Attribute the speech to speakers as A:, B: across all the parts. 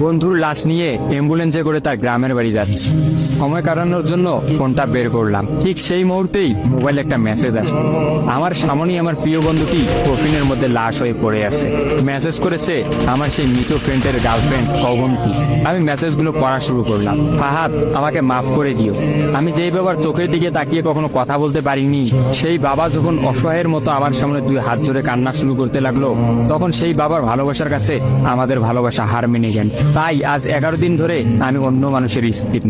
A: বন্ধুর লাশ নিয়ে অ্যাম্বুলেন্সে করে তার গ্রামের বাড়ি যাচ্ছি। সময় কাটানোর জন্য ফোনটা বের করলাম। ঠিক সেই মুহূর্তেই মোবাইলে একটা মেসেজ আসে। আমার সামনেই আমার প্রিয় বন্ধুটি কফিনের মধ্যে লাশ হয়ে পড়ে আছে। মেসেজ করেছে আমার সেই মৃত ফ্রেন্ডের গার্লফ্রেন্ড অবন্তী। আমি মেসেজগুলো পড়া শুরু করলাম। ফাহাদ, আমাকে মাফ করে দিও। আমি যেই বাবার চোখের দিকে তাকিয়ে কখনো কথা বলতে পারিনি, সেই বাবা যখন অসহায়ের মতো আমার সামনে দুই হাত জোড়ে কান্না শুরু করতে লাগলো, তখন সেই বাবার ভালোবাসার কাছে আমাদের ভালোবাসা হার মেনে গেল। তাই আজ 11 দিন ধরে আমি অন্য মানুষের স্ত্রী।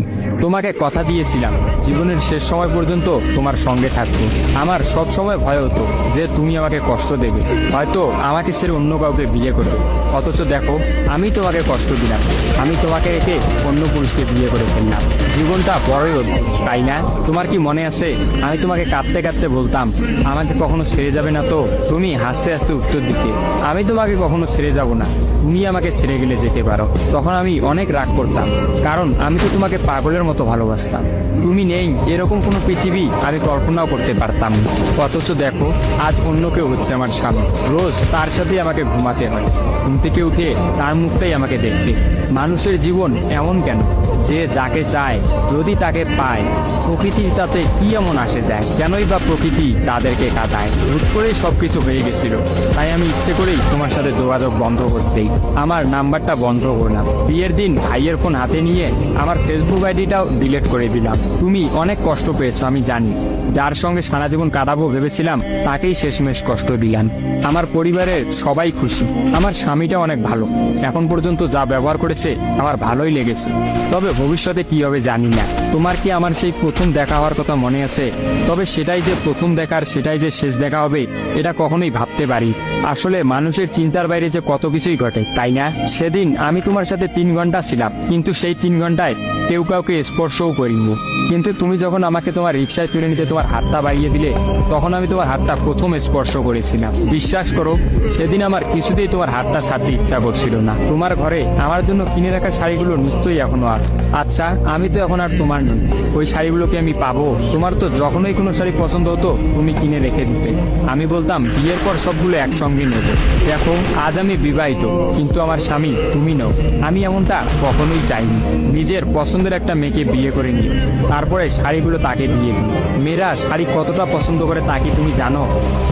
A: তোমাকে কথা দিয়েছিলাম জীবনের শেষ সময় পর্যন্ত তোমার সঙ্গে থাকবো। আমার সব সময় ভয় হতো যে তুমি আমাকে কষ্ট দেবে, হয়তো আমাকে ছেড়ে অন্য কাউকে বিয়ে করবে। অথচ দেখো, আমি তোমাকে কষ্ট দিলাম, আমি তোমাকে রেখে অন্য পুরুষকে বিয়ে করে ফেললাম। জীবনটা বড়ই অদ্ভুত, তাই না? তোমার কি মনে আছে আমি তোমাকে কাঁদতে কাঁদতে বলতাম আমাকে কখনো ছেড়ে যাবে না? তো তুমি হাসতে হাসতে উত্তর দিতে আমি তোমাকে কখনো ছেড়ে যাব না, তুমি আমাকে ছেড়ে গেলে যেতে পারো। তখন আমি অনেক রাগ করতাম, কারণ আমি তো তোমাকে পাগলের মতো ভালোবাসতাম। তুমি নেই এরকম কোনো পৃথিবী আমি কল্পনাও করতে পারতাম না। অথচ দেখো, আজ অন্য কেউ হচ্ছে আমার স্বামী। রোজ তার সাথেই আমাকে ঘুমাতে হয়, ঘুম থেকে উঠে তার মুখটাই আমাকে দেখতে। মানুষের জীবন এমন কেন যে যাকে চায় যদি তাকে পায়? প্রকৃতির তাতে কি এমন আসে যায়? কেনই বা প্রকৃতি তাদেরকে কাঁদায়? হুট করেই সবকিছু হয়ে গেছিল, তাই আমি ইচ্ছে করেই তোমার সাথে যোগাযোগ বন্ধ করতেই আমার নাম্বারটা বন্ধ করলাম। বিয়ের দিন ভাইয়ের ফোন হাতে নিয়ে আমার ফেসবুক আইডিটাও ডিলিট করে দিলাম। তুমি অনেক কষ্ট পেয়েছো আমি জানি, যার সঙ্গে সারা জীবন কাটাবো ভেবেছিলাম তাকেই শেষমেশ কষ্ট দিলাম। আমার পরিবারের সবাই খুশি, আমার স্বামীটা অনেক ভালো, এখন পর্যন্ত যা ব্যবহার করেছে আমার ভালোই লেগেছে। তবে ভবিষ্যতে কি হবে জানি না। তোমার কি আমার সেই প্রথম দেখা হওয়ার কথা মনে আছে? তবে সেটাই যে প্রথম দেখার, সেটাই যে শেষ দেখা হবে, এটা কখনোই ভাবতে পারি। আসলে মানুষের চিন্তার বাইরে যে কত কিছুই ঘটে, তাই না? সেদিন আমি তোমার সাথে 3 ঘন্টা ছিলাম, কিন্তু সেই 3 ঘন্টায় কেউ কাউকে স্পর্শও করিনি। কিন্তু তুমি যখন আমাকে তোমার রিক্সায় তুলে নিতে তোমার হাতটা বাড়িয়ে দিলে, তখন আমি তোমার হাতটা প্রথম স্পর্শ করেছিলাম। বিশ্বাস করো, সেদিন আমার কিছুতেই তোমার হাতটা ছাড়তে ইচ্ছা করছিল না। তোমার ঘরে আমার জন্য কিনে রাখা শাড়িগুলো নিশ্চয়ই এখনো আছে। আচ্ছা, আমি তো এখন আর তোমার নই, ওই শাড়িগুলোকে আমি পাবো? তোমার তো যখনই কোনো শাড়ি পছন্দ হতো তুমি কিনে রেখে দিতে, আমি বলতাম বিয়ের পর সবগুলো একসঙ্গে নেব। দেখো, আজ আমি বিবাহিত, কিন্তু আমার স্বামী তুমি নও। আমি এমনটা কখনোই চাইনি। নিজের পছন্দের একটা মেয়েকে বিয়ে করে নিও, তারপরে শাড়িগুলো তাকে দিয়ে দিই। মেয়েরা শাড়ি কতটা পছন্দ করে তা কি তুমি জানো?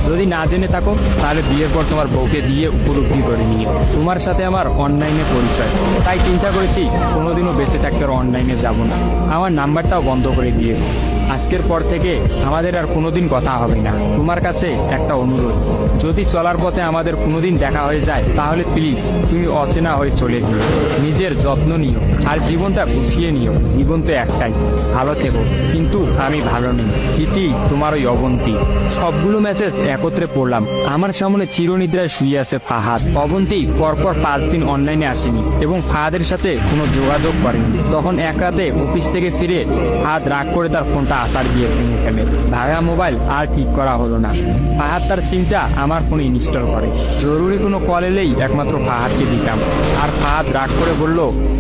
A: যদি না জেনে থাকো তাহলে বিয়ের পর তোমার বউকে দিয়ে উপলব্ধি করে নিও। তোমার সাথে আমার অনলাইনে পরিচয়, তাই চিন্তা করেছি কোনোদিনও বেঁচে থাকতে আর অনলাইনে যাব না। আমার নাম্বারটাও বন্ধ করে দিয়েছি। আজকের পর থেকে আমাদের আর কোনোদিন কথা হবে না। তোমার কাছে একটা অনুরোধ, যদি চলার পথে আমাদের কোনোদিন দেখা হয়ে যায় তাহলে প্লিজ তুমি অচেনা হয়ে চলে যেও। নিজের যত্ন নিও আর জীবনটা গুছিয়ে নিও। জীবন তো একটাই, ভালো থেকো। কিন্তু আমি ভালো নেই, ইতি তোমার ওই অবন্তী। সবগুলো মেসেজ একত্রে পড়লাম। আমার সামনে চিরনিদ্রায় শুয়ে আছে ফাহাদ। অবন্তী পরপর 5 দিন অনলাইনে আসেনি এবং ফাহাদের সাথে কোনো যোগাযোগ করেনি। তখন এক রাতে অফিস থেকে ফিরে ফাহাদ রাগ করে তার ফোনটা আসার গিয়ে ভেঙে ফেলে। ভাঙা মোবাইল আর ঠিক করা হলো না। ফাহাদ তার সিমটা আমার ফোনে ইনস্টল করে। জরুরি কোনো কল এলেই একমাত্র ফাহাদকে দিতাম। আর ফাহাদ রাগ করে বলল,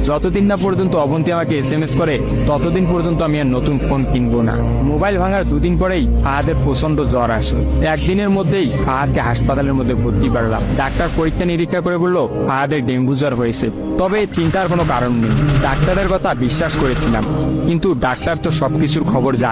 A: যতদিন না পর্যন্ত অবন্তী আমাকে SMS করে ততদিন পর্যন্ত আমি আর নতুন ফোন কিনবো না। মোবাইল ভাঙার 2 দিন পরেই ফাহাদের প্রচন্ড জ্বর আসে। একদিনের মধ্যেই ফাহাদকে হাসপাতালের মধ্যে ভর্তি করলাম। ডাক্তার পরীক্ষা নিরীক্ষা করে বলল ফাহাদের ডেঙ্গু জ্বর হয়েছে। তবে চিন্তার কোনো কারণ নেই, ডাক্তারের কথা বিশ্বাস করেছিলাম, কিন্তু ডাক্তার তো সবকিছুর খবর জানে।